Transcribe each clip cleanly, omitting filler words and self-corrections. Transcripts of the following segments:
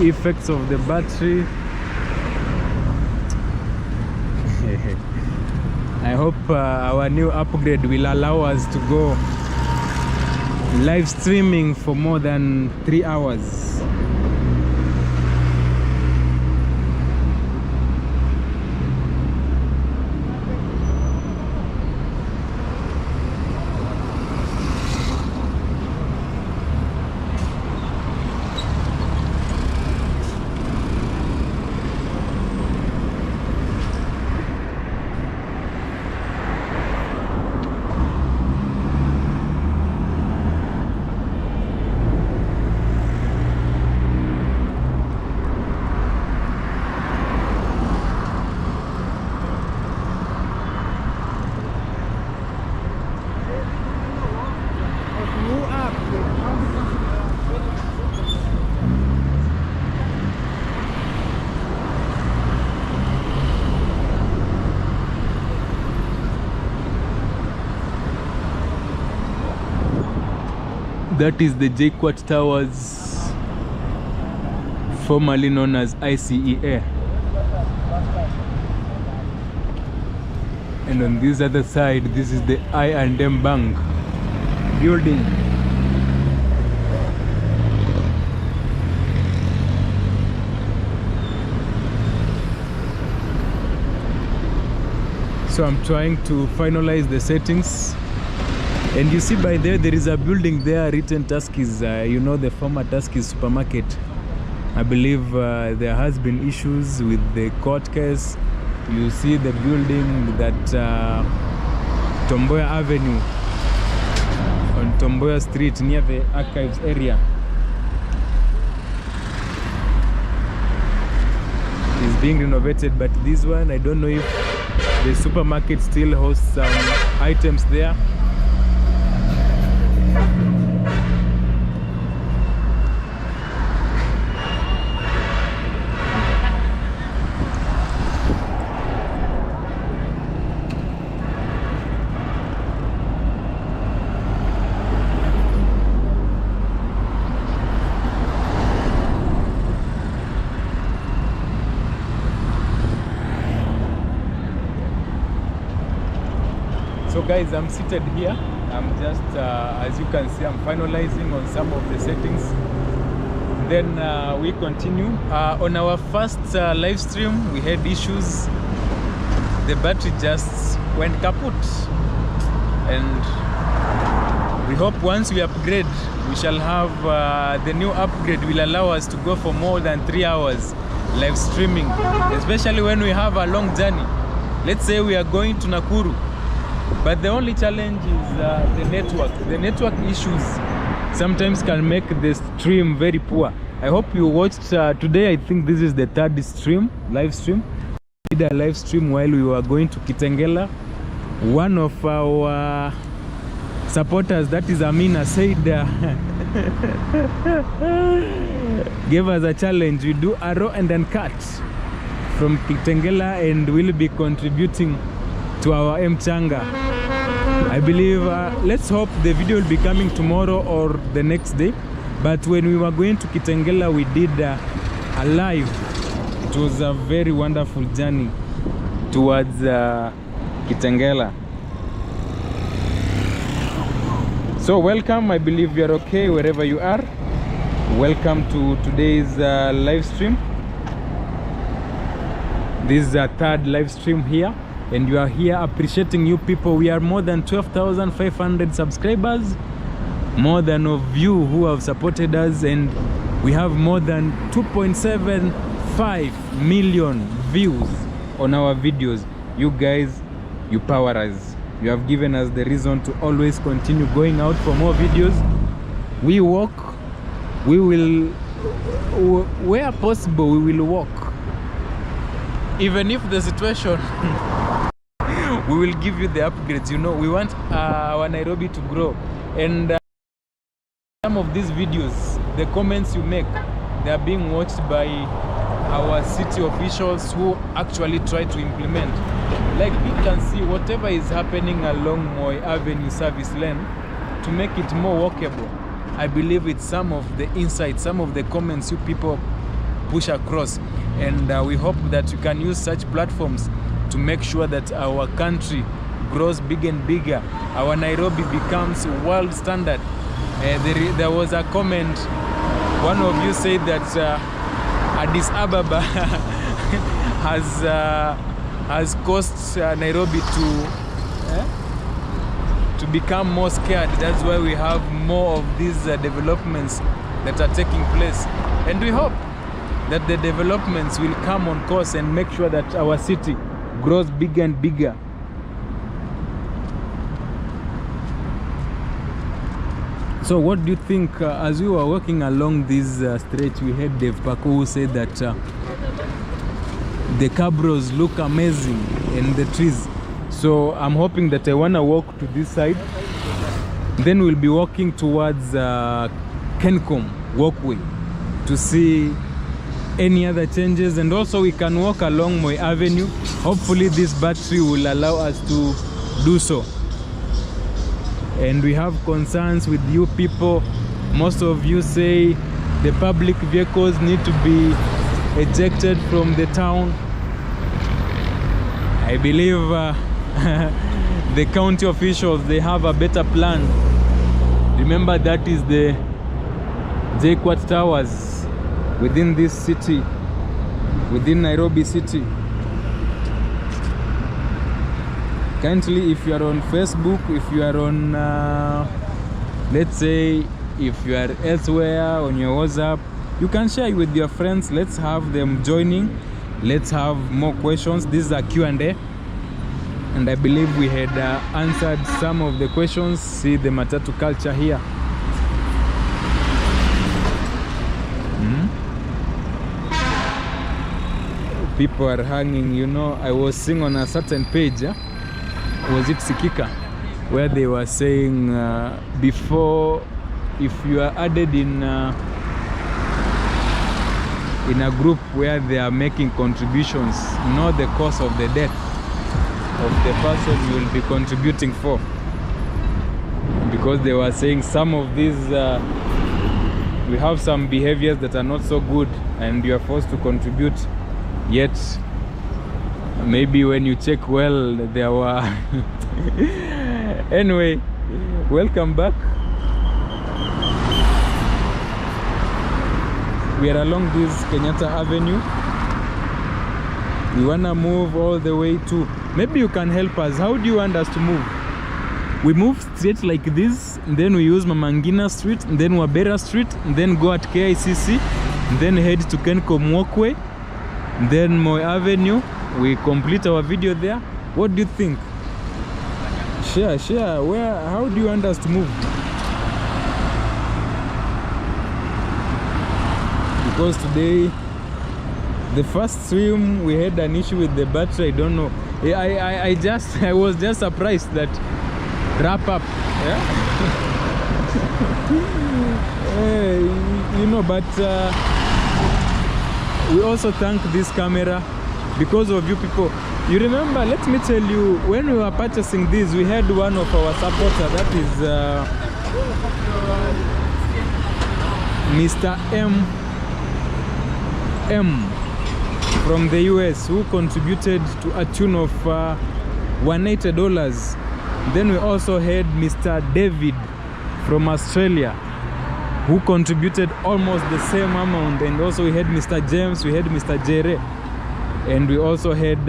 effects of the battery. I hope our new upgrade will allow us to go live streaming for more than 3 hours. That is the JKUAT Towers, formerly known as ICEA. And on this other side, this is the I&M Bank building. So I'm trying to finalize the settings. And you see by there is a building there written Tuskys, you know, the former Tuskys supermarket. I believe there has been issues with the court case. You see the building that Tomboya Avenue on Tomboya Street near the archives area is being renovated, but this one, I don't know if the supermarket still hosts some items there. So guys, I'm seated here. I'm just, as you can see, I'm finalizing on some of the settings. Then we continue. On our first live stream, we had issues. The battery just went kaput. And we hope once we upgrade, we shall have the new upgrade will allow us to go for more than 3 hours live streaming, especially when we have a long journey. Let's say we are going to Nakuru. But the only challenge is the network. The network issues sometimes can make the stream very poor. I hope you watched today. I think this is the third live stream. We did a live stream while we were going to Kitengela. One of our supporters, that is Amina, said gave us a challenge. We do a raw and uncut from Kitengela, and we'll be contributing to our Mchanga. I believe, let's hope the video will be coming tomorrow or the next day. But when we were going to Kitengela, we did a live. It was a very wonderful journey towards Kitengela. So welcome. I believe you're okay wherever you are. Welcome to today's live stream. This is our third live stream here. And you are here appreciating you people. We are more than 12,500 subscribers, more than of you who have supported us, and we have more than 2.75 million views on our videos. You guys, you power us. You have given us the reason to always continue going out for more videos. We walk, we will, where possible, we will walk. Even if the situation we will give you the upgrades. You know, we want our Nairobi to grow, and some of these videos, the comments you make, they are being watched by our city officials who actually try to implement. Like we can see whatever is happening along Moi Avenue service lane to make it more walkable. I believe it's some of the insights, some of the comments you people push across. And we hope that you can use such platforms to make sure that our country grows big and bigger. Our Nairobi becomes world standard. There was a comment, one of you said that Addis Ababa has caused Nairobi to become more scared. That's why we have more of these developments that are taking place. And we hope that the developments will come on course and make sure that our city grows bigger and bigger. So what do you think, as we were walking along this stretch, we heard Dave Paco who said that the cabros look amazing and the trees. So I'm hoping that I want to walk to this side. Then we'll be walking towards Kencom walkway to see any other changes. And also we can walk along Moi Avenue. Hopefully this battery will allow us to do so. And we have concerns with you people. Most of you say the public vehicles need to be ejected from the town. I believe the county officials, they have a better plan. Remember, that is the Pt2 towers within this city, within Nairobi city. Currently, if you are on Facebook, if you are on, let's say, if you are elsewhere on your WhatsApp, you can share it with your friends. Let's have them joining. Let's have more questions. This is a Q&A. And I believe we had answered some of the questions. See the matatu culture here. People are hanging, you know. I was seeing on a certain page, was it Sikika, where they were saying before, if you are added in a group where they are making contributions, know the cause of the death of the person you will be contributing for. Because they were saying some of these, we have some behaviors that are not so good and you are forced to contribute, yet maybe when you check well, there were anyway, welcome back. We are along this Kenyatta Avenue. We wanna move all the way to, maybe you can help us. How do you want us to move? We move straight like this, and then we use Mamangina Street, and then Wabera Street, and then go at KICC, and then head to Kencom Walkway, and then Moi Avenue. We complete our video there. What do you think? Share. How do you want us to move? Because today, the first swim, we had an issue with the battery. I don't know. I was just surprised that wrap up. Yeah? You know, but we also thank this camera because of you people. You remember, let me tell you, when we were purchasing this, we had one of our supporters, that is Mr. M from the US, who contributed to a tune of $180. Then we also had Mr. David from Australia, who contributed almost the same amount. And also we had Mr. James, we had Mr. Jere, and we also had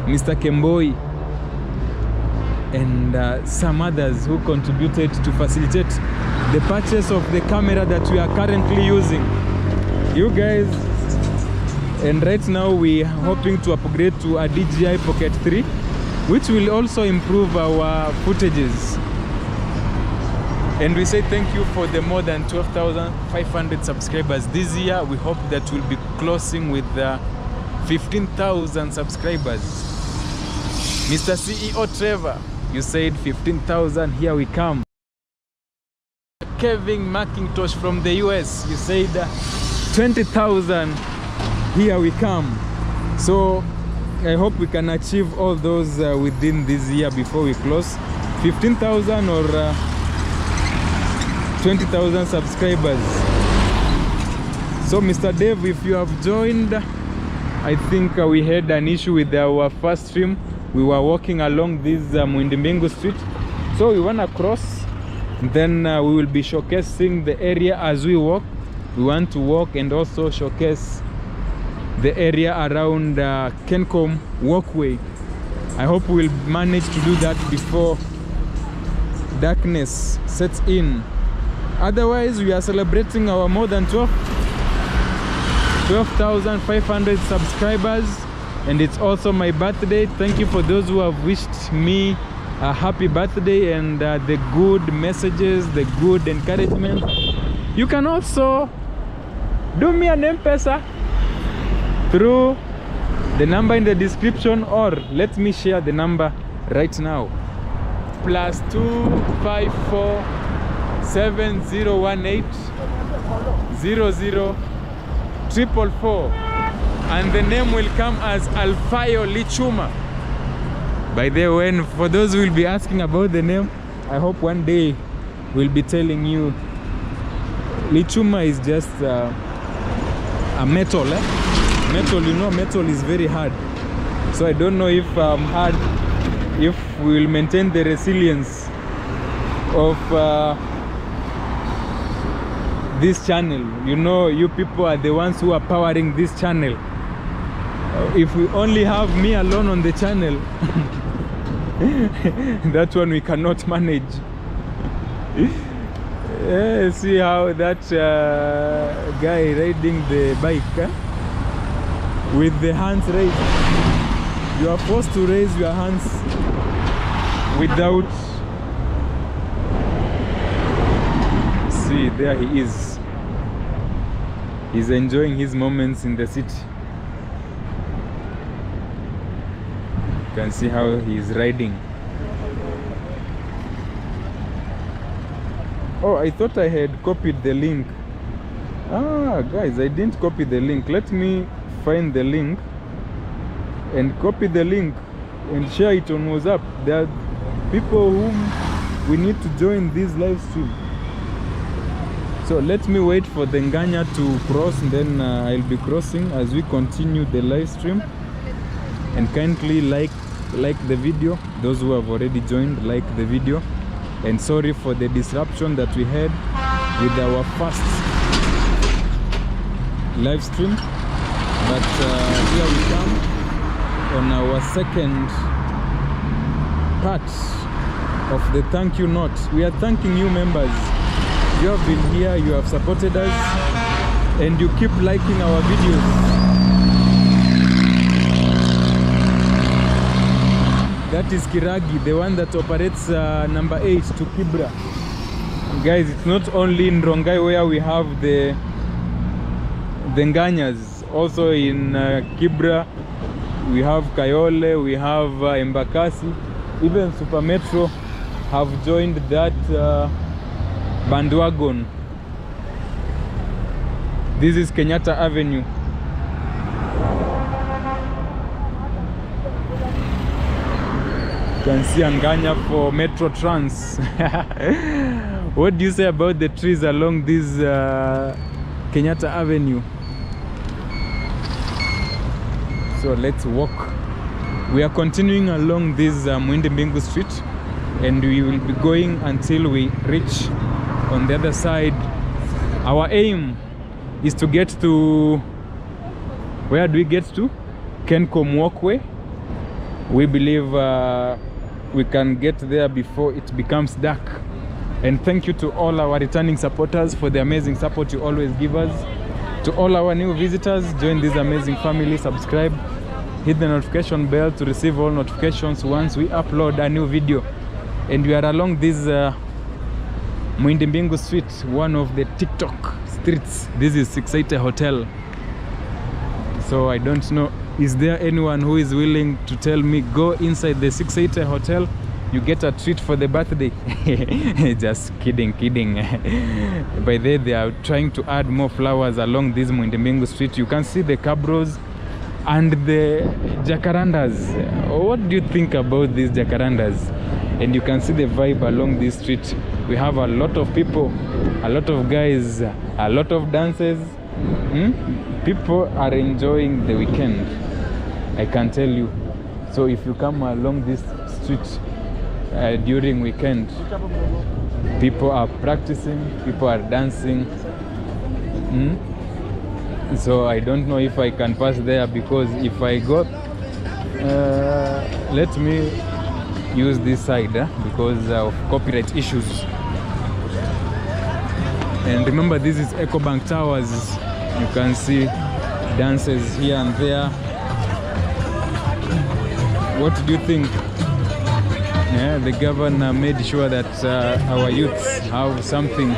Mr. Kemboi and some others who contributed to facilitate the purchase of the camera that we are currently using. You guys, and right now we are hoping to upgrade to a DJI Pocket 3, which will also improve our footages. And we say thank you for the more than 12,500 subscribers this year. We hope that we'll be closing with 15,000 subscribers. Mr. CEO Trevor, you said 15,000, here we come. Kevin McIntosh from the US, you said 20,000, here we come. So I hope we can achieve all those within this year before we close. 15,000 or 20,000 subscribers. So Mr. Dave, if you have joined, I think we had an issue with our first stream. We were walking along this Muindimbengu street, so we want to cross. Then we will be showcasing the area as we walk. We want to walk and also showcase the area around Kencom walkway. I hope we'll manage to do that before darkness sets in. Otherwise, we are celebrating our more than 12,500 subscribers, and it's also my birthday. Thank you for those who have wished me a happy birthday and the good messages, the good encouragement. You can also do me an M-Pesa through the number in the description, or let me share the number right now. +254 7018 00 and the name will come as Alfayo Lichuma. By the way, for those who will be asking about the name, I hope one day we'll be telling you. Lichuma is just a metal, metal, you know, metal is very hard, so I don't know if if we will maintain the resilience of this channel. You know, you people are the ones who are powering this channel. If we only have me alone on the channel, that one we cannot manage. Yeah, see how that guy riding the bike with the hands raised. You are forced to raise your hands without. See, there he is. He's enjoying his moments in the city. You can see how he's riding. Oh, I thought I had copied the link. Guys, I didn't copy the link. Let me find the link and copy the link and share it on WhatsApp. There are people whom we need to join this live stream. So let me wait for the Nganya to cross, and then I'll be crossing as we continue the live stream. And kindly like the video. Those who have already joined, like the video. And sorry for the disruption that we had with our first live stream. But here we come on our second part of the thank you note. We are thanking you, members. You have been here, you have supported us, and you keep liking our videos. That is Kiragi, the one that operates number 8 to Kibra. Guys, it's not only in Rongai where we have the Nganyas. Also in Kibra, we have Kayole, we have Embakasi. Even Super Metro have joined that bandwagon. This is Kenyatta Avenue. You can see Anganya for Metro Trans. What do you say about the trees along this Kenyatta Avenue? So let's walk. We are continuing along this Muindimbengu Street, and we will be going until we reach on the other side. Our aim is to get to, where do we get to? Kencom Walkway. We believe we can get there before it becomes dark. And thank you to all our returning supporters for the amazing support you always give us. To all our new visitors, join this amazing family, subscribe, hit the notification bell to receive all notifications once we upload a new video. And we are along this Muindimbengu Street, one of the TikTok streets. This is 680 Hotel. So I don't know, is there anyone who is willing to tell me, go inside the 680 Hotel, you get a treat for the birthday? Just kidding. By the way, they are trying to add more flowers along this Muindimbengu Street. You can see the cabros and the jacarandas. What do you think about these jacarandas? And you can see the vibe along this street. We have a lot of people, a lot of guys, a lot of dances, People are enjoying the weekend, I can tell you. So if you come along this street during weekend, people are practicing, people are dancing. So I don't know if I can pass there, because if I go, let me use this side because of copyright issues. And remember, this is EcoBank Towers. You can see dances here and there. What do you think? Yeah, the governor made sure that our youths have something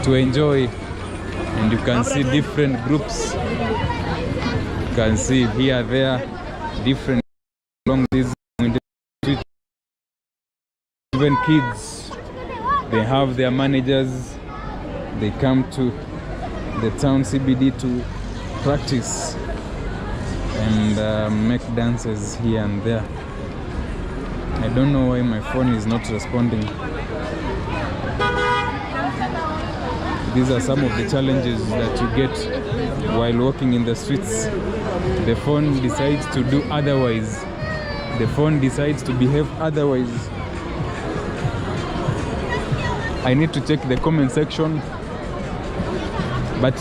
to enjoy. And you can see different groups. You can see here, there, different along this street. Even kids, they have their managers. They come to the town CBD to practice and make dances here and there. I don't know why my phone is not responding. These are some of the challenges that you get while walking in the streets. The phone decides to do otherwise. The phone decides to behave otherwise. I need to check the comment section, but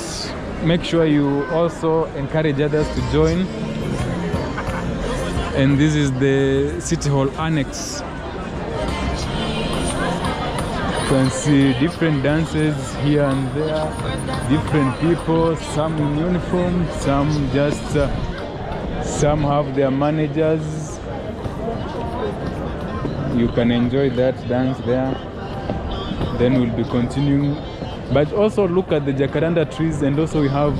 make sure you also encourage others to join. And this is the City Hall Annex. You can see different dances here and there, different people, some in uniform, some just, some have their managers. You can enjoy that dance there. Then we'll be continuing. But also look at the jacaranda trees, and also we have,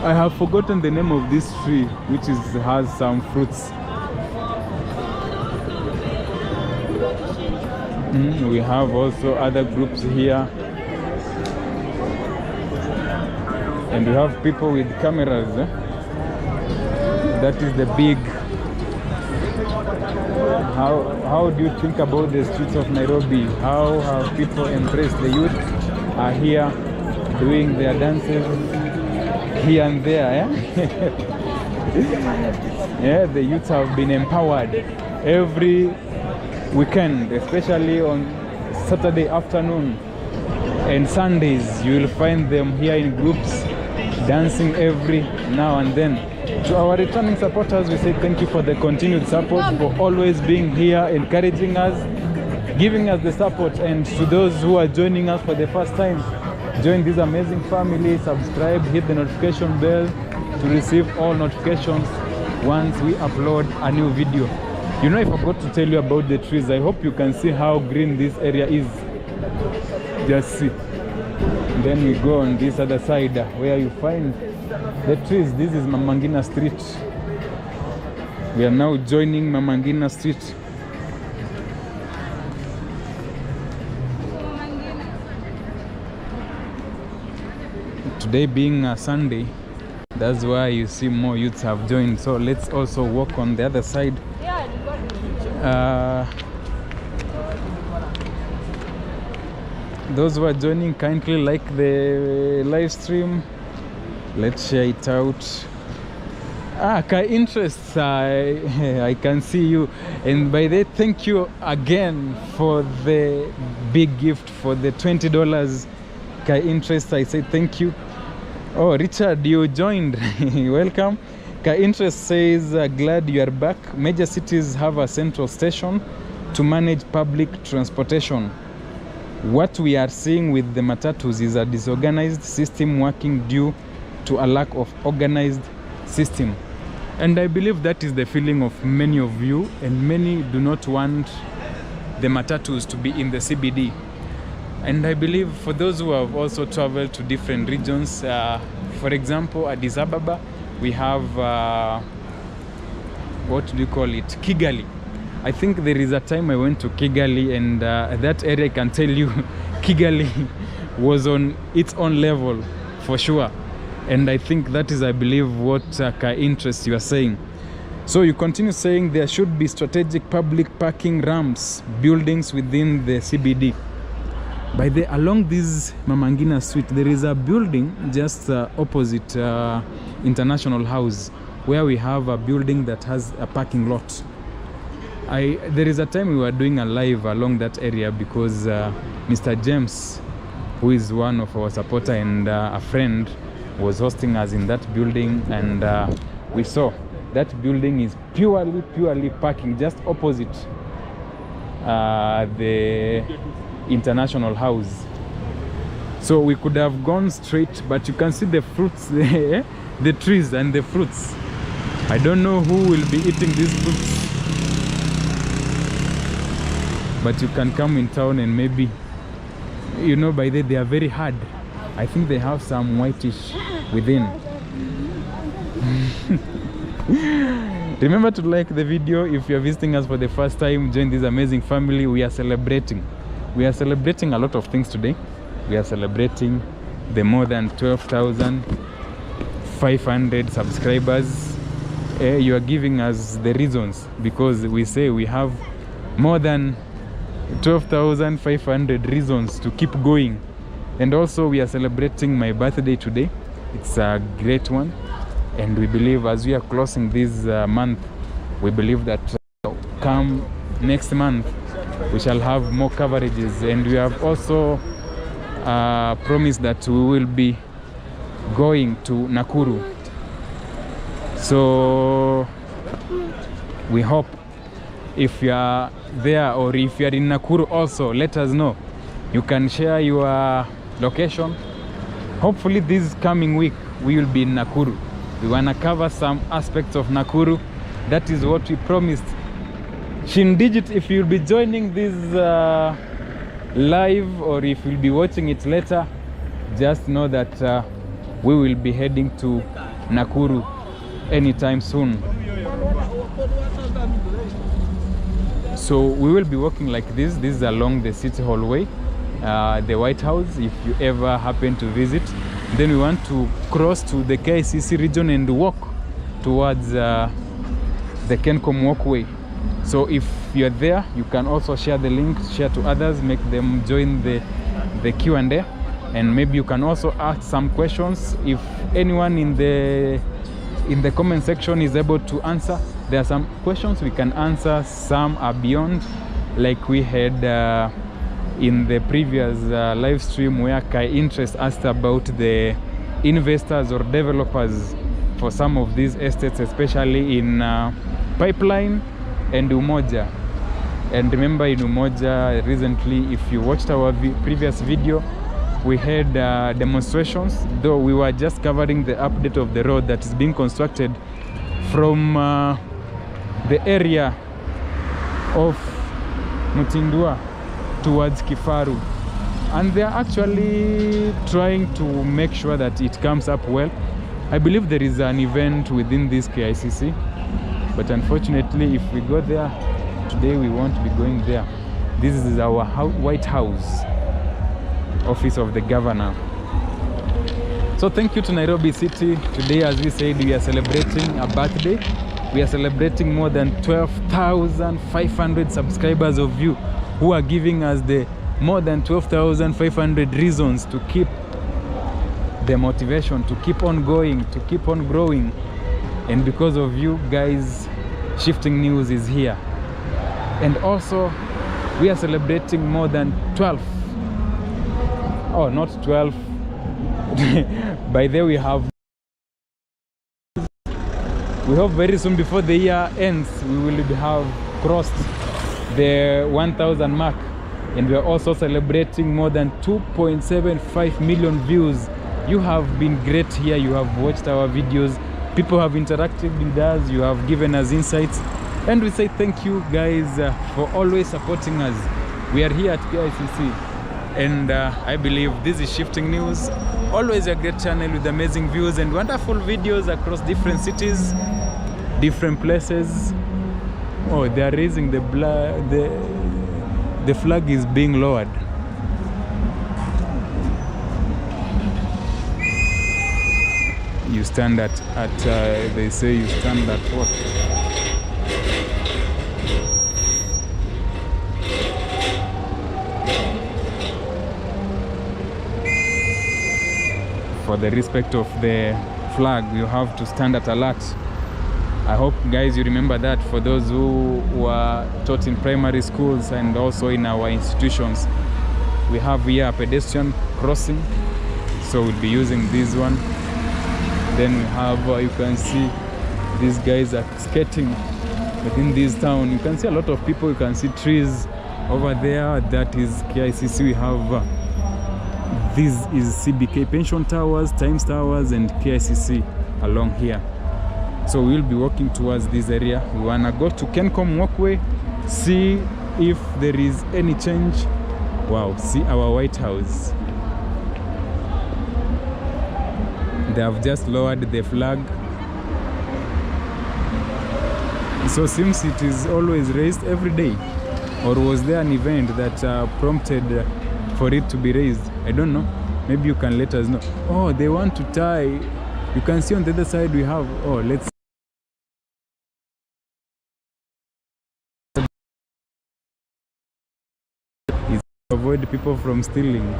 I have forgotten the name of this tree, which has some fruits. We have also other groups here, and we have people with cameras. That is the big. How do you think about the streets of Nairobi? How have people embraced? The youth are here doing their dances here and there. Yeah, the youths have been empowered every weekend, especially on Saturday afternoon and Sundays. You will find them here in groups dancing every now and then. To our returning supporters, we say thank you for the continued support, for always being here, encouraging us, giving us the support. And to those who are joining us for the first time, join this amazing family, subscribe, hit the notification bell to receive all notifications once we upload a new video. You know, I forgot to tell you about the trees. I hope you can see how green this area is. Just see. And then we go on this other side where you find the trees. This is Mama Ngina Street. We are now joining Mama Ngina Street. Today being a Sunday, that's why you see more youths have joined. So let's also walk on the other side. Those who are joining, kindly like the live stream. Let's share it out. Kai interests, I can see you. And by the way, thank you again for the big gift, for the $20. Kai interests, I say thank you. Oh, Richard, you joined. Welcome. Kai interest says, glad you are back. Major cities have a central station to manage public transportation. What we are seeing with the matatus is a disorganized system working due to a lack of organized system. And I believe that is the feeling of many of you, and many do not want the matatus to be in the CBD. And I believe for those who have also traveled to different regions, for example, Addis Ababa, we have, what do you call it, Kigali. I think there is a time I went to Kigali, and that area, I can tell you, Kigali was on its own level, for sure. And I think that is, I believe, what interests you are saying. So you continue saying there should be strategic public parking ramps, buildings within the CBD. By the along this Mama Ngina Street, there is a building just opposite International House, where we have a building that has a parking lot. There is a time we were doing a live along that area because Mr. James, who is one of our supporter and a friend, was hosting us in that building, and we saw that building is purely parking just opposite the International House. So we could have gone straight, but you can see the fruits there, the trees and the fruits. I don't know who will be eating these fruits, but you can come in town and maybe, you know, by then they are very hard. I think they have some whitish within. Remember to like the video. If you are visiting us for the first time, join this amazing family. We are celebrating a lot of things today. We are celebrating the more than 12,500 subscribers. You are giving us the reasons, because we say we have more than 12,500 reasons to keep going. And also we are celebrating my birthday today. It's a great one, and we believe as we are closing this month, we believe that come next month we shall have more coverages. And we have also promised that we will be going to Nakuru. So we hope if you are there, or if you are in Nakuru also, let us know. You can share your location. Hopefully this coming week we will be in Nakuru. We want to cover some aspects of Nakuru. That is what we promised. Shindigit, if you'll be joining this live, or if you'll be watching it later, just know that we will be heading to Nakuru anytime soon. So we will be walking like this. This is along the city hallway, the White House, if you ever happen to visit. Then we want to cross to the KICC region and walk towards the Kencom walkway. So if you're there, you can also share the link, share to others, make them join the Q&A, and maybe you can also ask some questions. If anyone in the comment section is able to answer, there are some questions we can answer. Some are beyond, like we had in the previous live stream, where Kai Interest asked about the investors or developers for some of these estates, especially in Pipeline and Umoja. And remember, in Umoja recently, if you watched our previous video, we had demonstrations, though we were just covering the update of the road that is being constructed from the area of Mutindua towards Kifaru, and they are actually trying to make sure that it comes up well. I believe there is an event within this KICC, but unfortunately, if we go there today, we won't be going there. This is our White House, office of the governor. So thank you to Nairobi City. Today, as we said, we are celebrating a birthday. We are celebrating more than 12,500 subscribers of you who are giving us the more than 12,500 reasons to keep the motivation, to keep on going, to keep on growing. And because of you guys, Shifting News is here. And also, we are celebrating more than 12. Oh, not 12. By then we hope very soon, before the year ends, we will have crossed the 1,000 mark. And we are also celebrating more than 2.75 million views. You have been great here. You have watched our videos. People have interacted with us. You have given us insights. And we say thank you guys for always supporting us. We are here at KICC. And I believe this is Shifting News. Always a great channel with amazing views and wonderful videos across different cities, different places. Oh, they are raising the flag is being lowered. You stand at they say you stand at what? for the respect of the flag, you have to stand at alert. I hope, guys, you remember that. For those who were taught in primary schools and also in our institutions, we have here a pedestrian crossing, so we'll be using this one. Then we have, you can see these guys are skating within this town. You can see a lot of people. You can see trees over there. That is KICC. We have this is CBK Pension Towers, Times Towers, and KICC along here. So we'll be walking towards this area. We wanna go to Kencom Walkway, see if there is any change. Wow, see our White House. They have just lowered the flag. So seems it is always raised every day. Or was there an event that prompted for it to be raised? I don't know. Maybe you can let us know. Oh, they want to tie. You can see on the other side we have, oh, let's avoid people from stealing.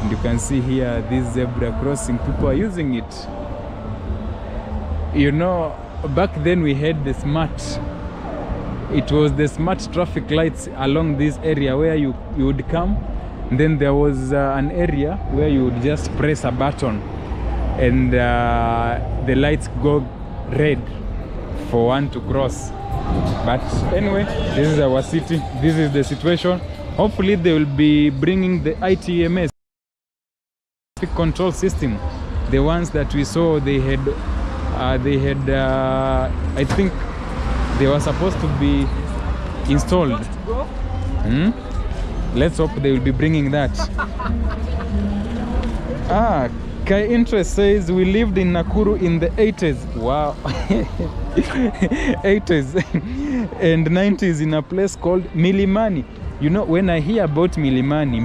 And you can see here this zebra crossing, people are using it. You know, back then we had the it was the smart traffic lights along this area where you would come, and then there was an area where you would just press a button and the lights go red for one to cross. But anyway, this is our city, this is the situation. Hopefully they will be bringing the ITMS traffic control system, the ones that we saw. They had I think they were supposed to be installed. Let's hope they will be bringing that. Kai Interest says we lived in Nakuru in the 80s. Wow. 80s and 90s in a place called Milimani. You know, when I hear about Milimani,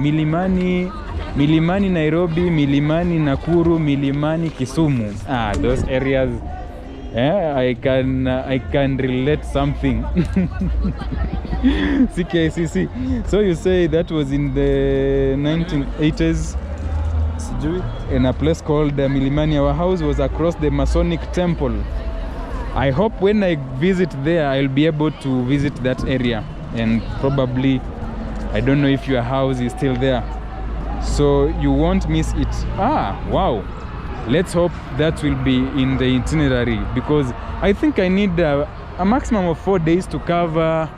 Nairobi, Milimani, Nakuru, Milimani, Kisumu. Those areas, I can relate something. CKCC. So you say that was in the 1980s in a place called Milimani. Our house was across the Masonic Temple. I hope when I visit there, I'll be able to visit that area, and probably, I don't know if your house is still there, so you won't miss it. Wow, let's hope that will be in the itinerary, because I think I need a maximum of 4 days to cover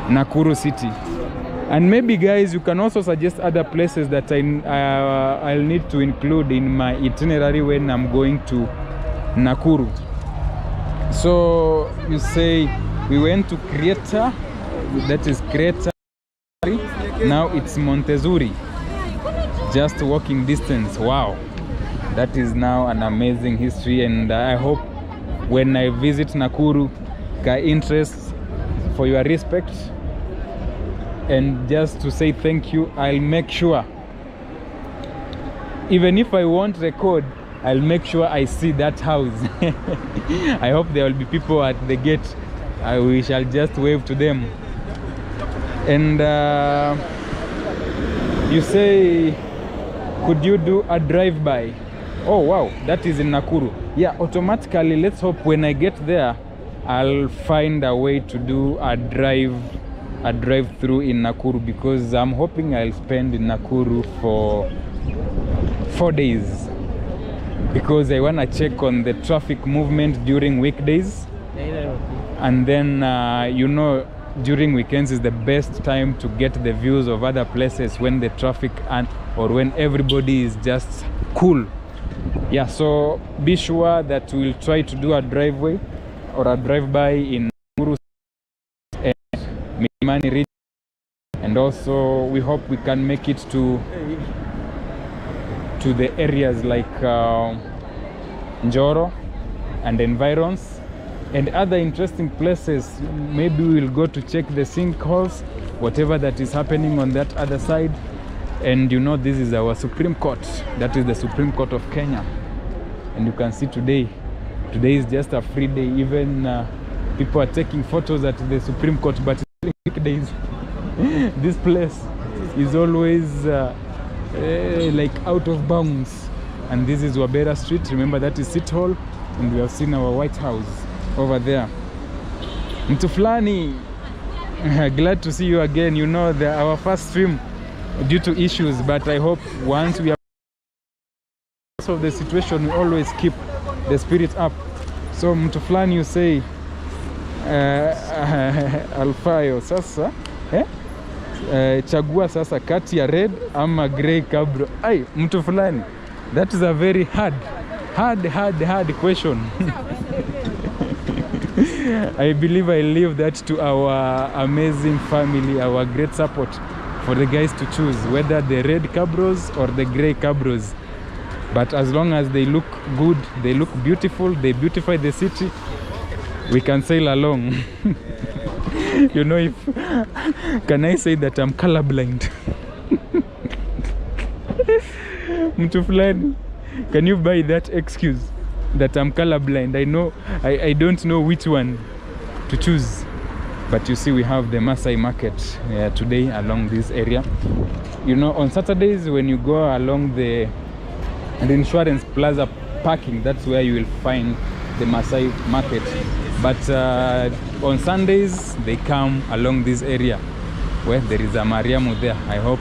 Nakuru city. And maybe, guys, you can also suggest other places that I'll need to include in my itinerary when I'm going to Nakuru. So you say we went to Creta, that is Creta. Now it's Montezuri, just walking distance. Wow, that is now an amazing history. And I hope when I visit Nakuru, Kai Interest, for your respect and just to say thank you, I'll make sure, even if I won't record, I'll make sure I see that house. I hope there will be people at the gate. We shall just wave to them. And you say, could you do a drive-by? Oh wow, that is in Nakuru. Yeah, automatically, let's hope when I get there, I'll find a way to do a drive-through in Nakuru, because I'm hoping I'll spend in Nakuru for 4 days, because I want to check on the traffic movement during weekdays. And then, you know, during weekends is the best time to get the views of other places when the traffic or when everybody is just cool. Yeah, so be sure that we'll try to do a driveway or a drive-by in Nakuru and Milimani region, and also we hope we can make it to the areas like Njoro and environs and other interesting places. Maybe we'll go to check the sinkholes, whatever that is happening on that other side. And you know, this is our Supreme Court. That is the Supreme Court of Kenya. And you can see today is just a free day. Even people are taking photos at the Supreme Court, but during weekdays this place is always like out of bounds. and this is Wabera Street. Remember, that is City Hall, and we have seen our White House over there. Mtu fulani, glad to see you again. You know, our first stream due to issues, but I hope once we are of the situation, we always keep the spirit up. So mtu fulani, you say Alfayo sasa chagua sasa kati ya red ama grey cabro. Ay, mtu fulani, that is a very hard question. I believe I leave that to our amazing family, our great support, for the guys to choose whether the red cabros or the grey cabros. But as long as they look good, they look beautiful, they beautify the city, we can sail along. You know, if can I say that I'm colorblind? Mtu fulani, can you buy that excuse that I'm colorblind? I know I don't know which one to choose. But you see, we have the Masai market today along this area. You know, on Saturdays when you go along the insurance plaza parking, that's where you will find the Masai market. But on Sundays they come along this area where there is a Mariamu there. I hope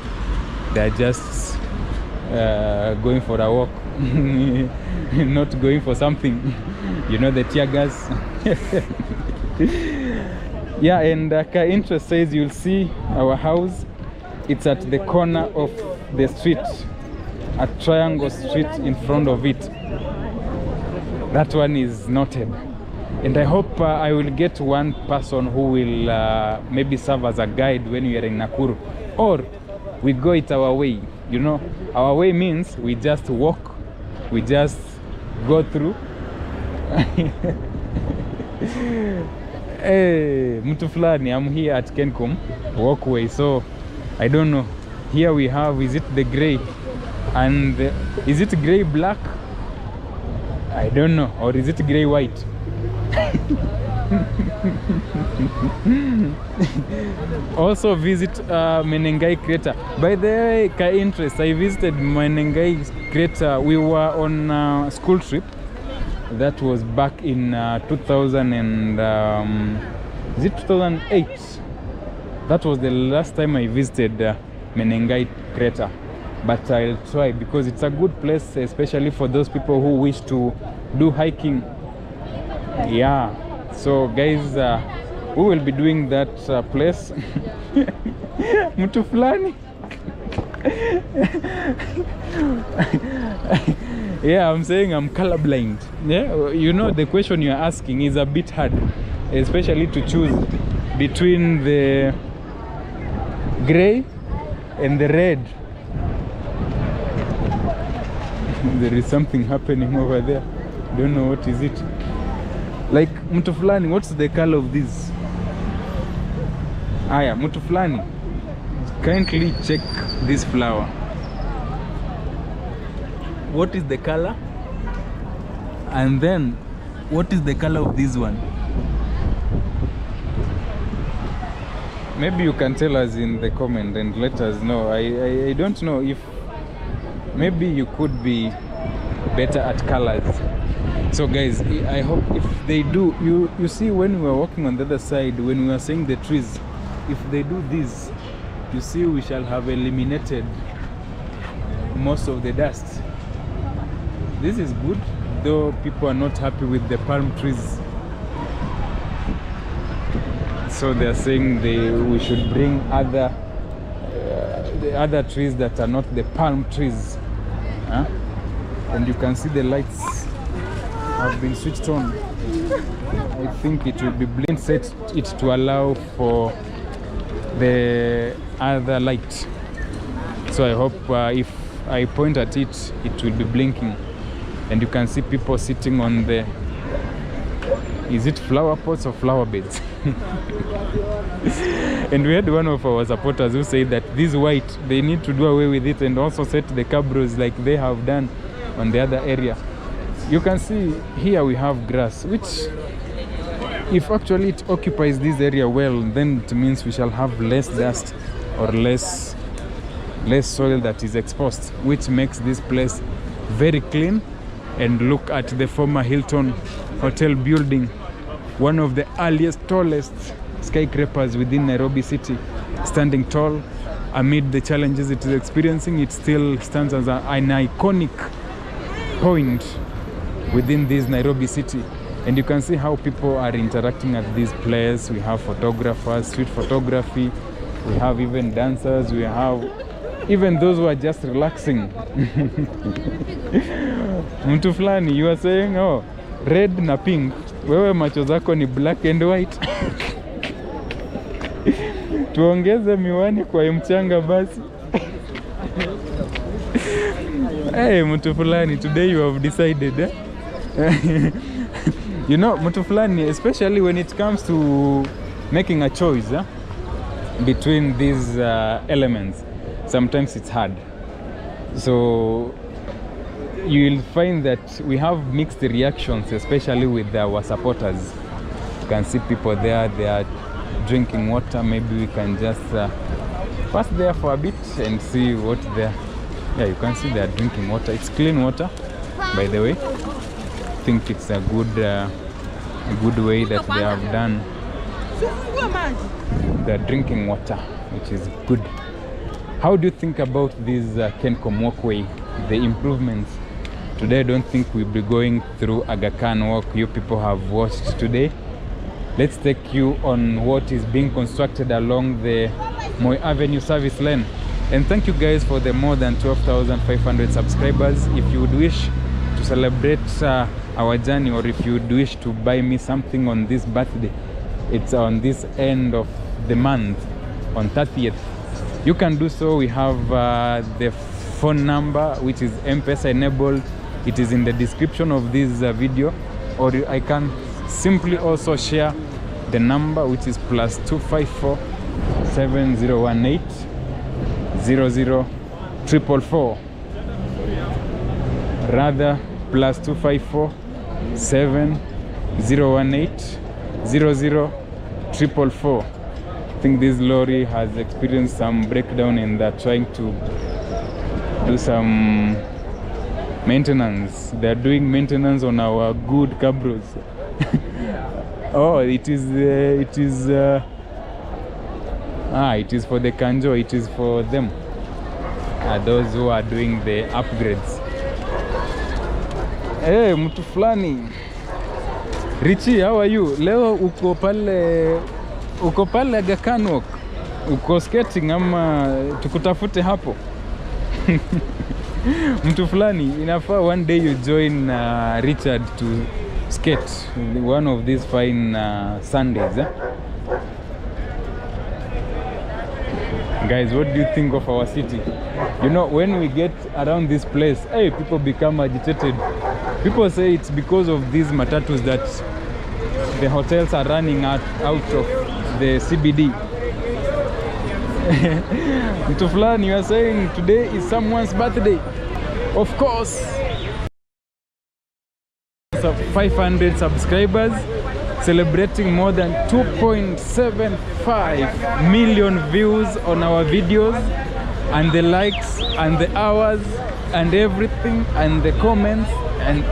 they're just going for a walk, not going for something. You know, the tear gas. Yeah, and interest says you'll see our house. It's at the corner of the street, a triangle street in front of it. That one is noted. And I hope I will get one person who will maybe serve as a guide when we are in Nakuru. Or we go it our way. You know, our way means we just walk, we just go through. Hey, mtu fulani, I'm here at Kencom walkway, so I don't know. Here we have, is it the gray? And is it gray black? I don't know. Or is it gray white? Also visit Menengai crater. By the way, interest, I visited Menengai crater. We were on a school trip. That was back in 2000 and is it 2008? That was the last time I visited Menengai crater. But I'll try, because it's a good place, especially for those people who wish to do hiking. Yeah, so guys, we will be doing that place. Mtu fulani. Yeah, I'm saying I'm colorblind. Yeah, you know, the question you're asking is a bit hard, especially to choose between the gray and the red. There is something happening over there. Don't know what is it. Like, mtu fulani, what's the color of this? Aya, mtu fulani, kindly check this flower. What is the color? And then, what is the color of this one? Maybe you can tell us in the comment and let us know. I don't know if maybe you could be better at colors. So guys, I hope if they do, you see, when we were walking on the other side, when we were seeing the trees, if they do this, you see, we shall have eliminated most of the dust. This is good, though people are not happy with the palm trees. So they are saying we should bring the other trees that are not the palm trees. Huh? And you can see the lights have been switched on. I think it will be blind set it to allow for the other light. So I hope if I point at it, it will be blinking. And you can see people sitting on the, is it flower pots or flower beds? And we had one of our supporters who said that this white, they need to do away with it and also set the cabros like they have done on the other area. You can see here we have grass, which if actually it occupies this area well, then it means we shall have less dust or less soil that is exposed, which makes this place very clean. And look at the former Hilton Hotel building, one of the earliest, tallest skyscrapers within Nairobi city, standing tall amid the challenges it is experiencing. It still stands as an iconic point within this Nairobi city. And you can see how people are interacting at this place. We have photographers, street photography, we have even dancers, we have even those who are just relaxing. Mtu fulani, you are saying, oh, red na pink, wewe macho zako ni black and white. Tuongeze miwani kwa mchanga basi. Hey, mtu fulani, today you have decided, eh? You know, mtu fulani, especially when it comes to making a choice, between these elements, sometimes it's hard. So you'll find that we have mixed reactions, especially with our supporters. You can see people there, they are drinking water. Maybe we can just pass there for a bit and see what they're... Yeah, you can see they're drinking water. It's clean water, by the way. I think it's a good way that they have done the drinking water, which is good. How do you think about this Kencom walkway, the improvements? Today I don't think we'll be going through Aga Khan walk you people have watched today. Let's take you on what is being constructed along the Moi Avenue service lane. And thank you guys for the more than 12,500 subscribers. If you would wish to celebrate our journey, or if you would wish to buy me something on this birthday, it's on this end of the month, on 30th. You can do so. We have the phone number, which is M-Pesa enabled. It is in the description of this video, or I can simply also share the number, which is +254 7018 00 rather +254 7018 00 I think this lorry has experienced some breakdown and they're trying to do some maintenance. They're doing maintenance on our good cabros. Oh, it is for the Kanjo. It is for them, those who are doing the upgrades. Hey, mtu fulani. Richie, how are you? Leo uko pale Aga Khan walk. Uko skating ama tukutafute hapo? Mtu fulani, inafaa one day you join Richard to skate one of these fine Sundays. Guys, what do you think of our city? You know, when we get around this place, hey, people become agitated. People say it's because of these matatus that the hotels are running out of the CBD. Mtu fulani, you are saying today is someone's birthday. Of course. 500 subscribers, celebrating more than 2.75 million views on our videos, and the likes and the hours and everything and the comments, and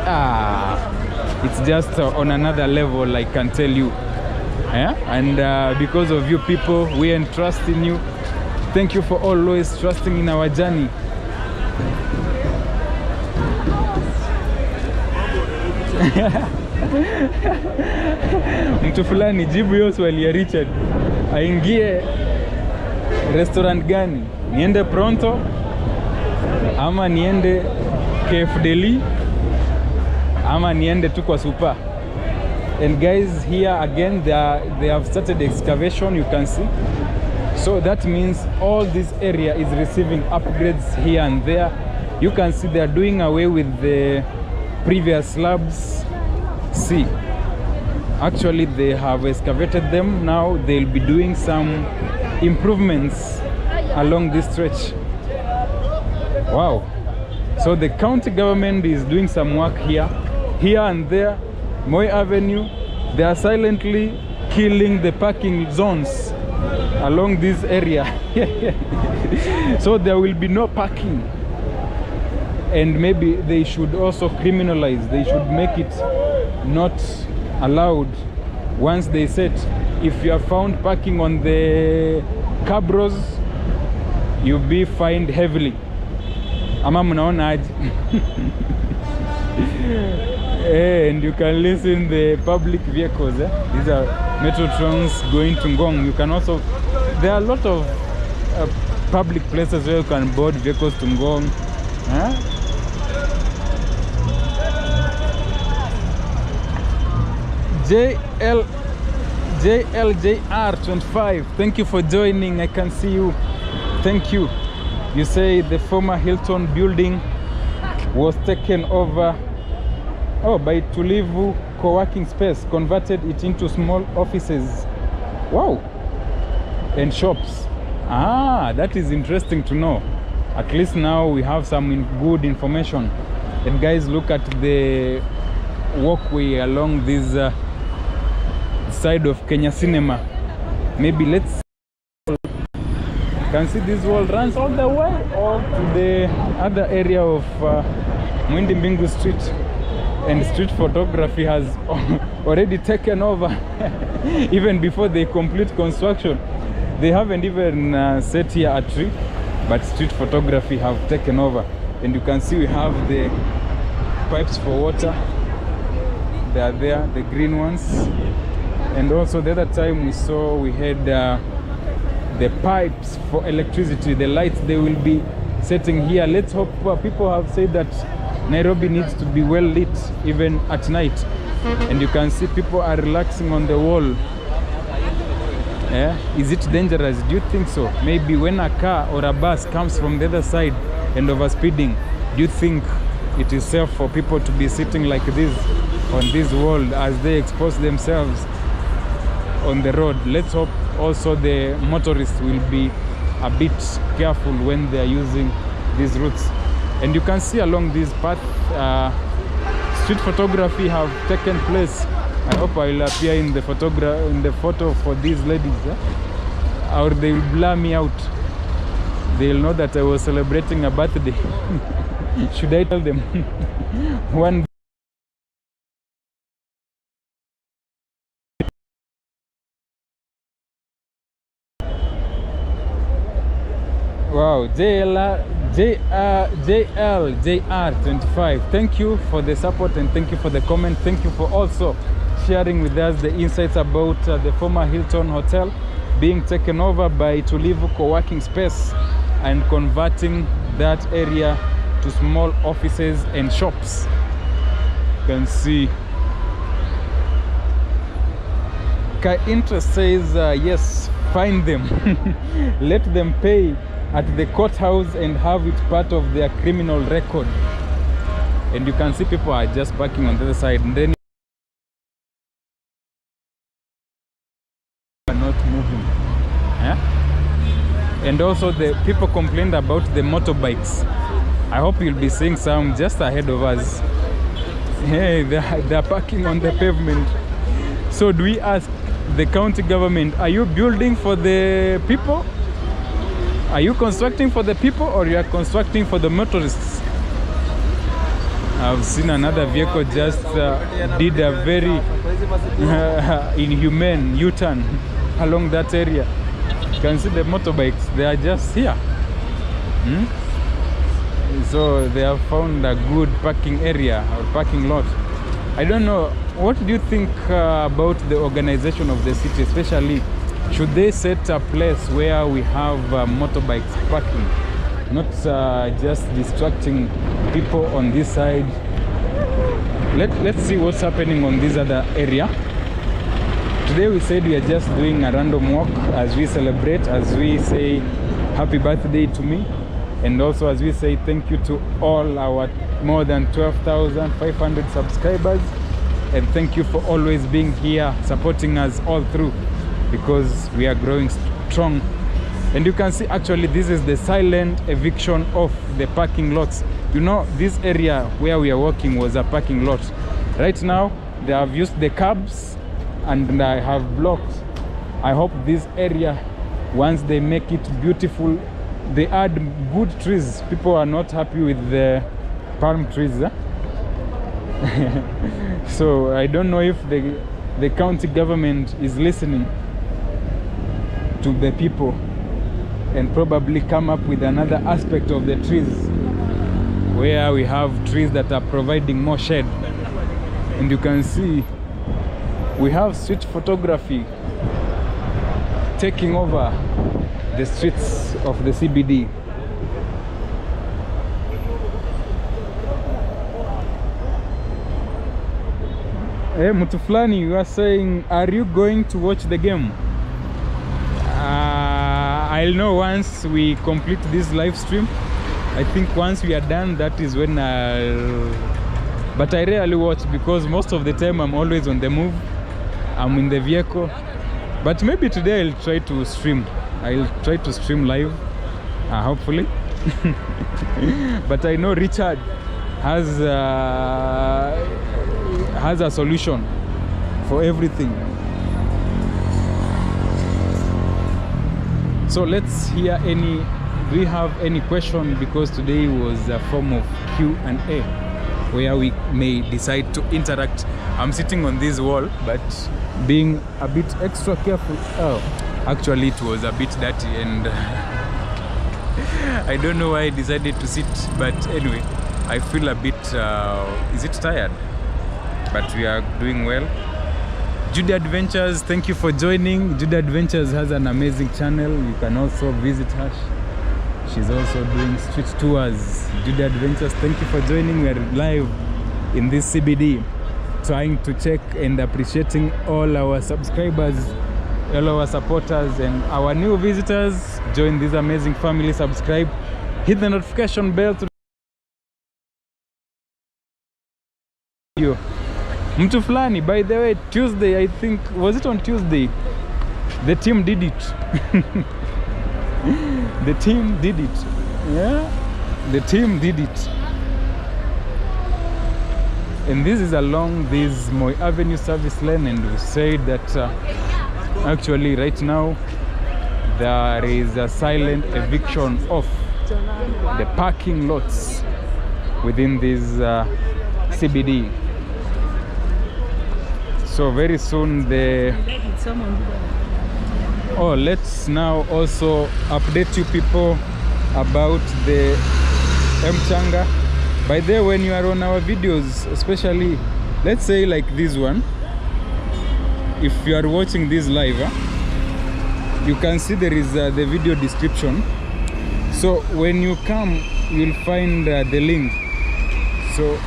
it's just on another level, I can tell you. Yeah? And because of you people, we entrust in you. Thank you for always trusting in our journey. Mtu fulani, jibu hiyo swali ya Richard. Aingie restaurant gani? Niende Pronto ama niende KF Deli ama niende tu kwa Super? And guys, here again they have started excavation, you can see. So that means all this area is receiving upgrades here and there. You can see they are doing away with the previous slabs. See, actually they have excavated them. Now they'll be doing some improvements along this stretch. Wow. So the county government is doing some work here and there. Moi Avenue, they are silently killing the parking zones along this area. So there will be no parking. And maybe they should also criminalize, they should make it not allowed. Once they set, if you are found parking on the cabros, you'll be fined heavily. Ama mnaona aje? And you can listen the public vehicles. These are metro trams going to Ngong. You can also, there are a lot of public places where you can board vehicles to Ngong. JLJR25, thank you for joining. I can see you. Thank you. You say the former Hilton building was taken over by Tulivu co-working space, converted it into small offices. Wow. And shops. That is interesting to know. At least now we have some good information. And guys, look at the walkway along this side of Kenya Cinema. Maybe let's can see this wall runs all the way or to the other area of Mwindi Mbingu Street, and street photography has already taken over. Even before they complete construction, they haven't even set here a tree, but street photography have taken over. And you can see we have the pipes for water. They are there, the green ones. And also the other time we saw, we had the pipes for electricity, the lights they will be setting here. Let's hope. People have said that Nairobi needs to be well lit even at night. And you can see people are relaxing on the wall. Is it dangerous? Do you think so? Maybe when a car or a bus comes from the other side and overspeeding, do you think it is safe for people to be sitting like this on this wall as they expose themselves on the road? Let's hope also the motorists will be a bit careful when they are using these routes. And you can see along this path, street photography have taken place. I hope I will appear in the photo for these ladies, or they will blur me out. They'll know that I was celebrating a birthday. Should I tell them? One. Wow, JLJR25, thank you for the support and thank you for the comment. Thank you for also sharing with us the insights about the former Hilton Hotel being taken over by Tulivu co-working space and converting that area to small offices and shops. You can see Kai Interest says yes, find them. Let them pay at the courthouse and have it part of their criminal record. And you can see people are just parking on the other side, and then are not moving. And also the people complained about the motorbikes. I hope you'll be seeing some just ahead of us. Hey, they're parking on the pavement. So do we ask the county government, are you building for the people? Are you constructing for the people, or you are constructing for the motorists? I've seen another vehicle just did a very inhumane U-turn along that area. You can see the motorbikes, they are just here. So they have found a good parking area or parking lot. I don't know, what do you think about the organization of the city, especially should they set a place where we have motorbikes parking, not just distracting people on this side? Let's see what's happening on this other area. Today we said we are just doing a random walk as we celebrate, as we say happy birthday to me, and also as we say thank you to all our more than 12,500 subscribers, and thank you for always being here supporting us all through, because we are growing strong. And you can see actually this is the silent eviction of the parking lots. You know, this area where we are walking was a parking lot. Right now they have used the curbs and I have blocked. I hope this area, once they make it beautiful, they add good trees. People are not happy with the palm trees. So I don't know if the county government is listening to the people and probably come up with another aspect of the trees where we have trees that are providing more shade. And you can see we have street photography taking over the streets of the CBD. Hey, mtu fulani, you are saying, are you going to watch the game? I'll know once we complete this live stream. I think once we are done, that is when but I rarely watch because most of the time I'm always on the move. I'm in the vehicle. But maybe today I'll try to stream. I'll try to stream live, hopefully. But I know Richard has a solution for everything. So let's hear do we have any question, because today was a form of Q&A where we may decide to interact. I'm sitting on this wall, but being a bit extra careful. Oh, actually it was a bit dirty and I don't know why I decided to sit, but anyway, I feel a bit is it tired? But we are doing well. Judy Adventures, thank you for joining. Judy Adventures has an amazing channel. You can also visit her. She's also doing street tours. Judy Adventures, thank you for joining. We are live in this CBD, trying to check and appreciating all our subscribers, all our supporters, and our new visitors. Join this amazing family. Subscribe, hit the notification bell to you. Mtu fulani, by the way, Tuesday, I think, was it on Tuesday? The team did it. The team did it. Yeah, the team did it. And this is along this Moi Avenue service lane, and we said that actually right now there is a silent eviction of the parking lots within this CBD. So very soon let's now also update you people about the Mchanga. By the way, when you are on our videos, especially let's say like this one, if you are watching this live, you can see there is the video description. So when you come, you'll find the link. So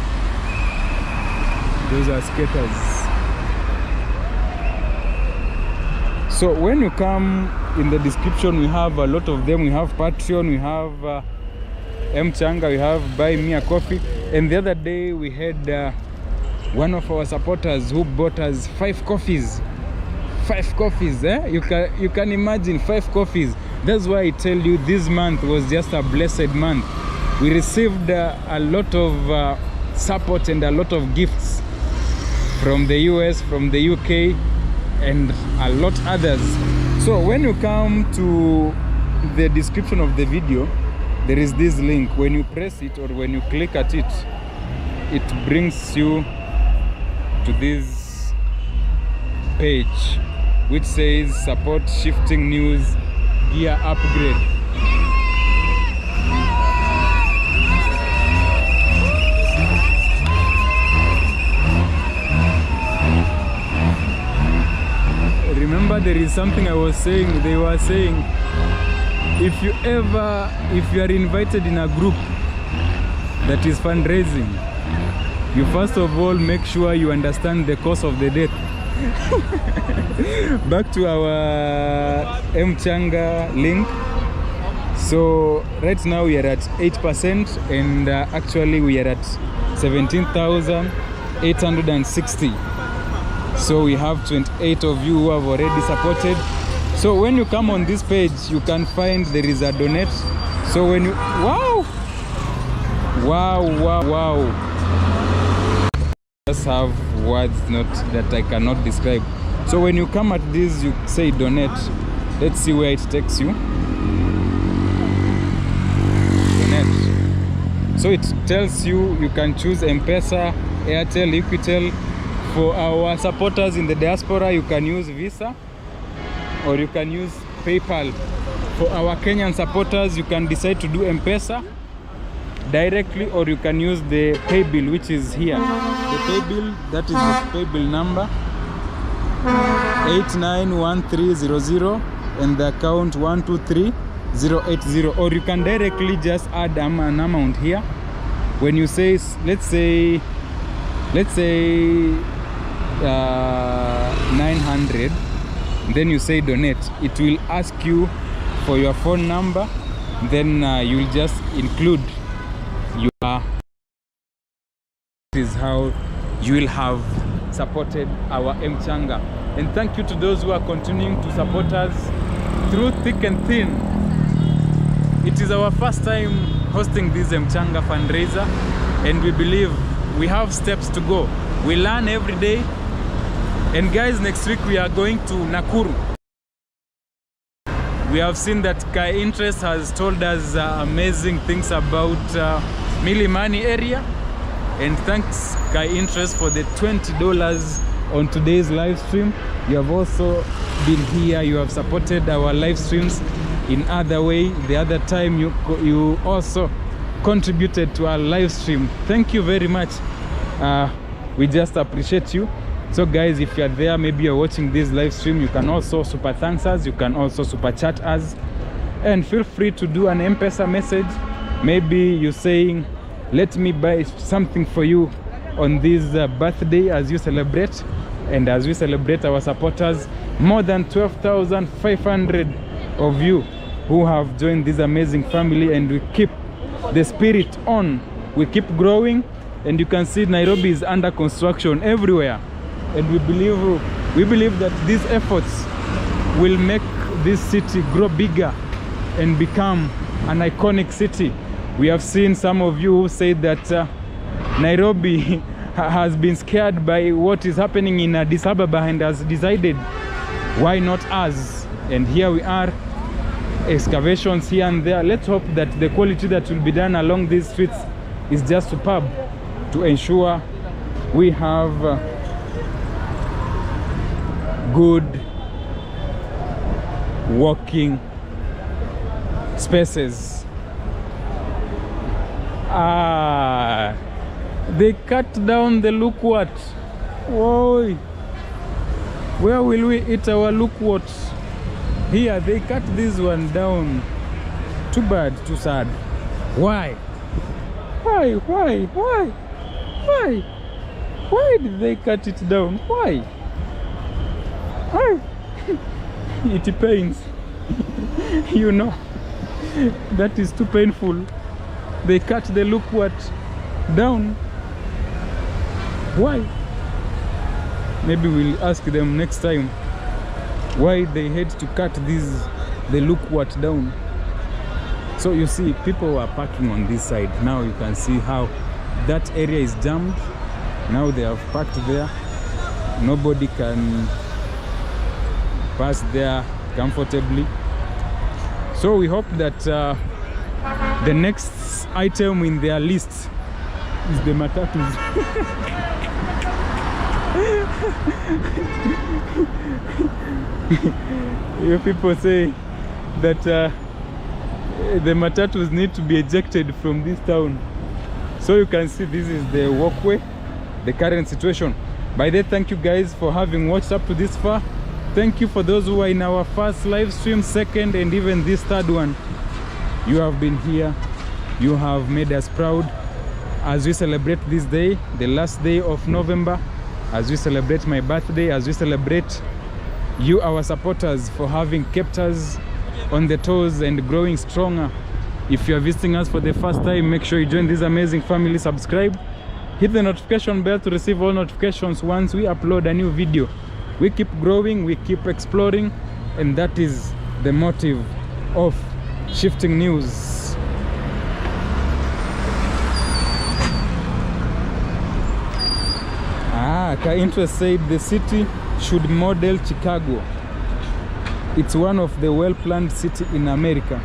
those are skaters. So when you come, in the description we have a lot of them. We have Patreon, we have Mchanga, we have Buy Me a Coffee. And the other day we had one of our supporters who bought us 5 coffees. 5 coffees, you can imagine 5 coffees. That's why I tell you this month was just a blessed month. We received a lot of support and a lot of gifts from the US, from the UK, and a lot others. So when you come to the description of the video, there is this link. When you press it or when you click at it, it brings you to this page which says support shifting news gear upgrade. Remember, there is something I was saying. They were saying, if you are invited in a group that is fundraising, you first of all make sure you understand the cause of the death. Back to our Mchanga link. So right now we are at 8%, and actually we are at 17,860. So we have 28 of you who have already supported. So when you come on this page, you can find there is a donate. So when you wow, just have words that I cannot describe. So when you come at this, you say donate. Let's see where it takes you. Donate. So it tells you can choose M-Pesa, Airtel, Equitel. For our supporters in the diaspora, you can use Visa or you can use PayPal. For our Kenyan supporters, you can decide to do M-Pesa directly, or you can use the pay bill, which is here. The pay bill, that is the pay bill number 891300 and the account 123080. Or you can directly just add an amount here. When you say, let's say 900, then you say donate. It will ask you for your phone number, then you'll just include your. This is how you will have supported our Mchanga. And thank you to those who are continuing to support us through thick and thin. It is our first time hosting this Mchanga fundraiser, and we believe we have steps to go. We learn every day. And guys, next week we are going to Nakuru. We have seen that Kai Interest has told us amazing things about Milimani area. And thanks Kai Interest for the $20 on today's live stream. You have also been here, you have supported our live streams in other way. The other time you also contributed to our live stream. Thank you very much. We just appreciate you. So guys, if you're there, maybe you're watching this live stream, you can also super thanks us, you can also super chat us, and feel free to do an M-Pesa message. Maybe you're saying, let me buy something for you on this birthday as you celebrate. And as we celebrate our supporters, more than 12,500 of you who have joined this amazing family, and we keep the spirit on. We keep growing, and you can see Nairobi is under construction everywhere. And we believe that these efforts will make this city grow bigger and become an iconic city. We have seen some of you who say that Nairobi has been scared by what is happening in Addis Ababa and has decided, why not us? And here we are, excavations here and there. Let's hope that the quality that will be done along these streets is just superb to ensure we have good walking spaces. They cut down the look what. Whoa, where will we eat our look what? Here they cut this one down. Too bad, too sad. Why did they cut it down? Why? It pains. You know, that is too painful. They cut the look what down. Why? Maybe we'll ask them next time why they had to cut the look what down. So you see, people are parking on this side. Now you can see how that area is jammed. Now they have parked there. Nobody can pass there comfortably. So we hope that the next item in their list is the matatus. You people say that the matatus need to be ejected from this town. So you can see this is the walkway, the current situation. By the way, thank you guys for having watched up to this far. Thank you for those who are in our first live stream, second, and even this third one. You have been here. You have made us proud as we celebrate this day, the last day of November, as we celebrate my birthday, as we celebrate you, our supporters, for having kept us on the toes and growing stronger. If you are visiting us for the first time, make sure you join this amazing family, subscribe, hit the notification bell to receive all notifications once we upload a new video. We keep growing, we keep exploring, and that is the motive of Shifting News. Kai Interest said the city should model Chicago. It's one of the well-planned cities in America.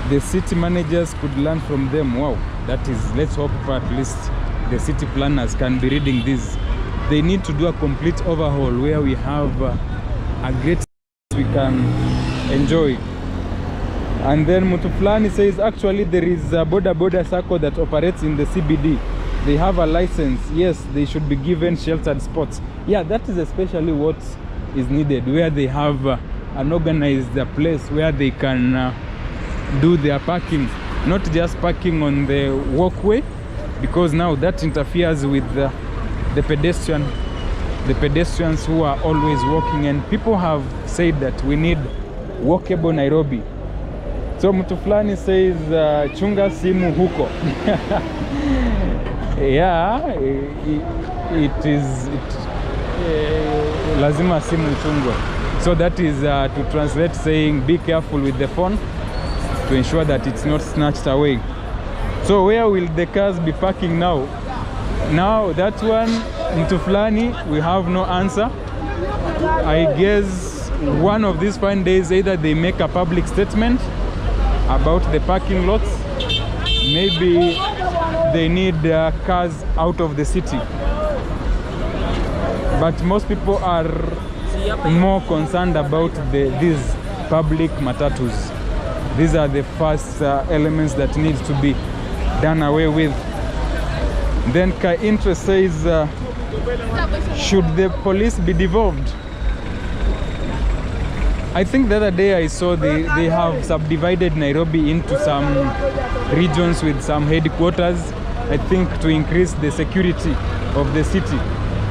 the city managers could learn from them. Wow, that is, let's hope at least the city planners can be reading this. They need to do a complete overhaul where we have a great we can enjoy. And then Mutuflani says actually there is a border circle that operates in the CBD. They have a license. Yes, they should be given sheltered spots. Yeah, that is especially what is needed, where they have an organized place where they can do their parking, not just parking on the walkway, because now that interferes with the pedestrians who are always walking, and people have said that we need walkable Nairobi. So Mutuflani says chunga simu huko. Yeah, it is lazima simu chungwa. So that is to translate saying be careful with the phone to ensure that it's not snatched away. So where will the cars be parking now? Now that one, Mutuflani, we have no answer. I guess one of these fine days either they make a public statement about the parking lots, maybe they need cars out of the city. But most people are more concerned about these public matatus. These are the first elements that need to be done away with. Then Kai Interest says, should the police be devolved? I think the other day I saw they have subdivided Nairobi into some regions with some headquarters, I think to increase the security of the city.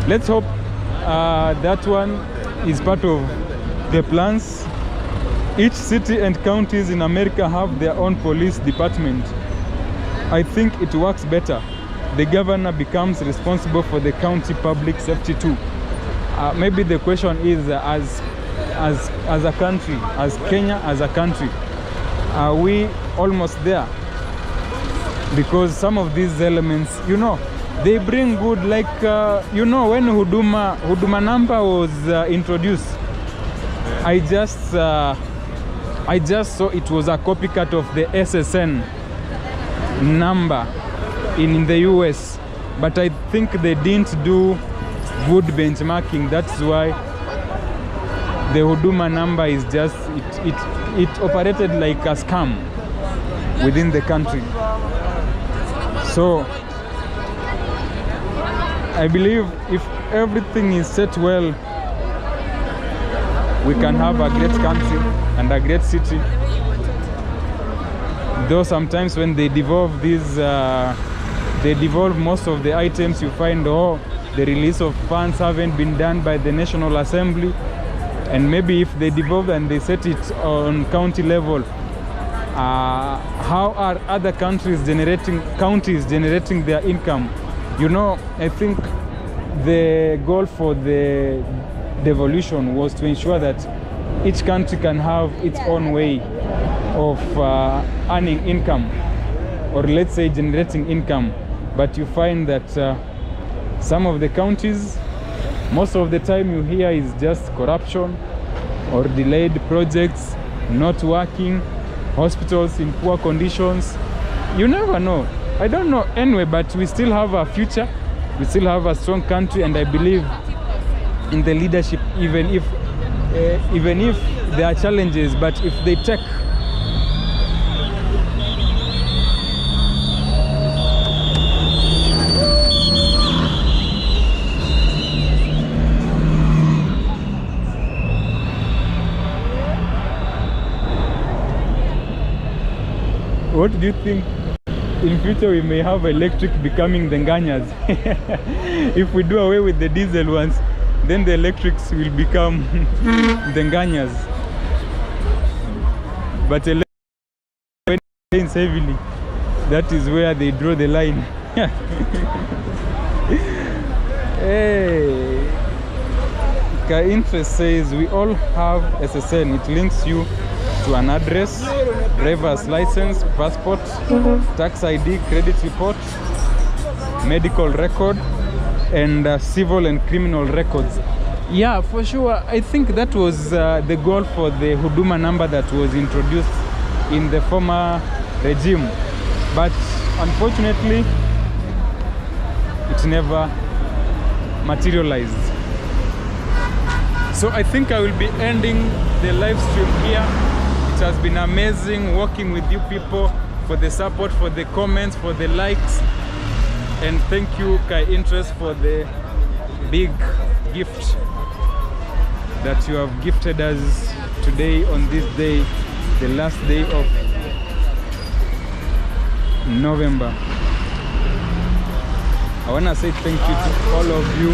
Let's hope that one is part of the plans. Each city and counties in America have their own police department. I think it works better. The governor becomes responsible for the county public safety too. Maybe the question is, as a country, as Kenya, as a country, are we almost there? Because some of these elements, you know, they bring good, like, you know, when Huduma number was introduced, I just saw it was a copycat of the SSN number in the US, but I think they didn't do good benchmarking. That's why the Huduma number is just, it operated like a scam within the country. So I believe if everything is set well, we can have a great country and a great city. Though sometimes when they devolve these, they devolve most of the items, you find, oh, the release of funds haven't been done by the National Assembly. And maybe if they devolve and they set it on county level, how are other counties generating their income? You know, I think the goal for the devolution was to ensure that each country can have its own way of earning income, or let's say generating income. But you find that some of the counties, most of the time you hear is just corruption or delayed projects, not working, hospitals in poor conditions. You never know. I don't know anyway, but we still have a future. We still have a strong country, and I believe in the leadership, even if there are challenges, but if they take what do you think? In future we may have electric becoming the Nganyas. If we do away with the diesel ones, then the electrics will become the Nganyas. But electric rains heavily, that is where they draw the line. Hey, Interest says we all have SSN. It links you to an address, driver's license, passport, tax ID, credit report, medical record, and civil and criminal records. Yeah, for sure. I think that was the goal for the Huduma number that was introduced in the former regime, but unfortunately it never materialized. So I think I will be ending the live stream here. It has been amazing working with you people, for the support, for the comments, for the likes, and thank you Kai Interest for the big gift that you have gifted us today on this day, the last day of November. I want to say thank you to all of you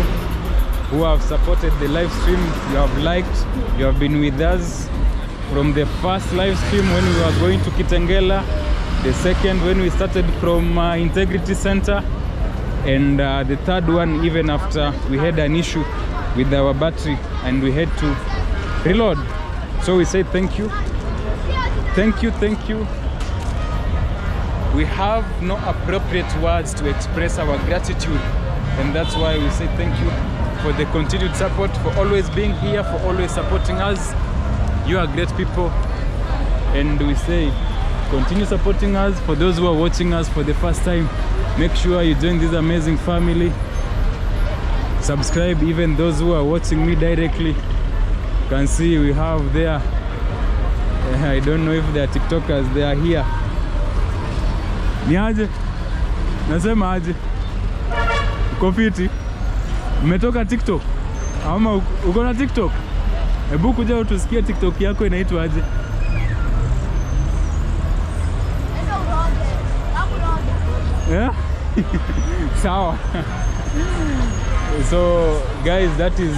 who have supported the live stream. You have liked, you have been with us from the first live stream when we were going to Kitengela, the second when we started from Integrity Center, and the third one even after we had an issue with our battery and we had to reload. So we say thank you, thank you, thank you. We have no appropriate words to express our gratitude, and that's why we say thank you for the continued support, for always being here, for always supporting us. You are great people, and we say continue supporting us. For those who are watching us for the first time, make sure you join this amazing family. Subscribe. Even those who are watching me directly, you can see we have there, I don't know if they are TikTokers, they are here. Ni aje? Nasema aje? Uko fiti? Umetoka TikTok? Ama uko na TikTok? Hebu kuja utusikie TikTok yako inaitwa aje? Yeah? Sawa. So guys, that is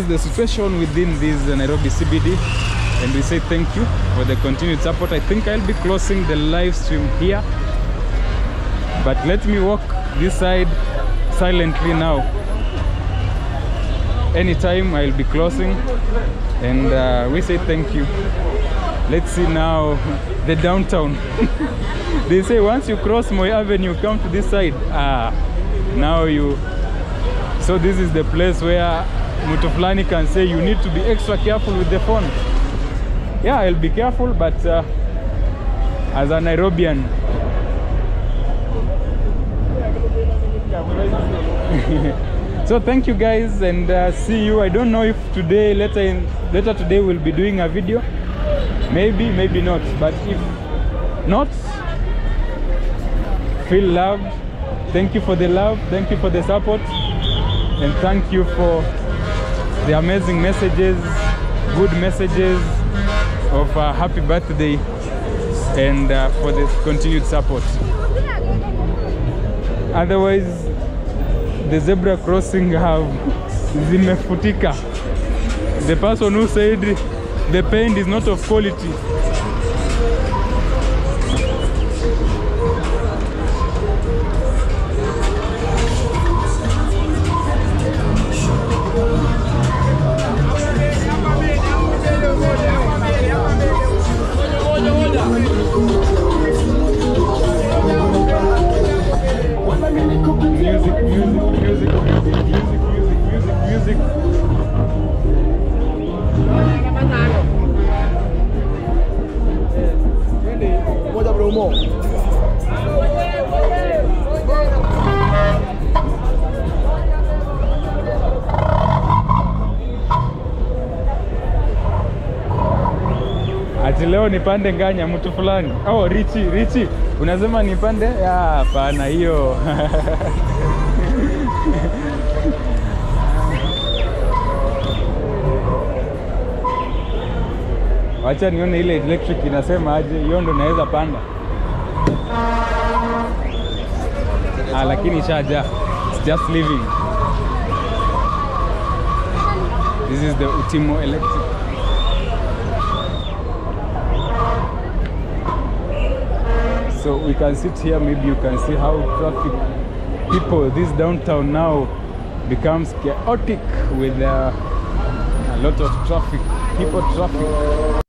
the situation within this Nairobi CBD, and we say thank you for the continued support. I think I'll be closing the live stream here, but let me walk this side silently now. Anytime I'll be closing, and we say thank you. Let's see now the downtown. They say once you cross Moi Avenue, come to this side. Now you. So this is the place where mtu fulani can say you need to be extra careful with the phone. Yeah, I'll be careful, but as a Nairobian, so thank you guys, and see you. I don't know if today, later today, we'll be doing a video. Maybe, maybe not. But if not, feel loved. Thank you for the love. Thank you for the support, and thank you for the amazing messages, good messages of happy birthday, and for the continued support. Otherwise, the zebra crossing have zimefutika. The person who said the paint is not of quality. Music. Moja promo. Ati leo nipande nganya mtu fulani. Oh, Richi. Unasema nipande? Ya, hapana hiyo. Wacha nione ile electric inasema aje, hiyo ndo naweza panda. Lakini shaja. It's just leaving. This is the Utimo electric. So we can sit here, maybe you can see how traffic, people, this downtown now becomes chaotic with a lot of traffic, traffic.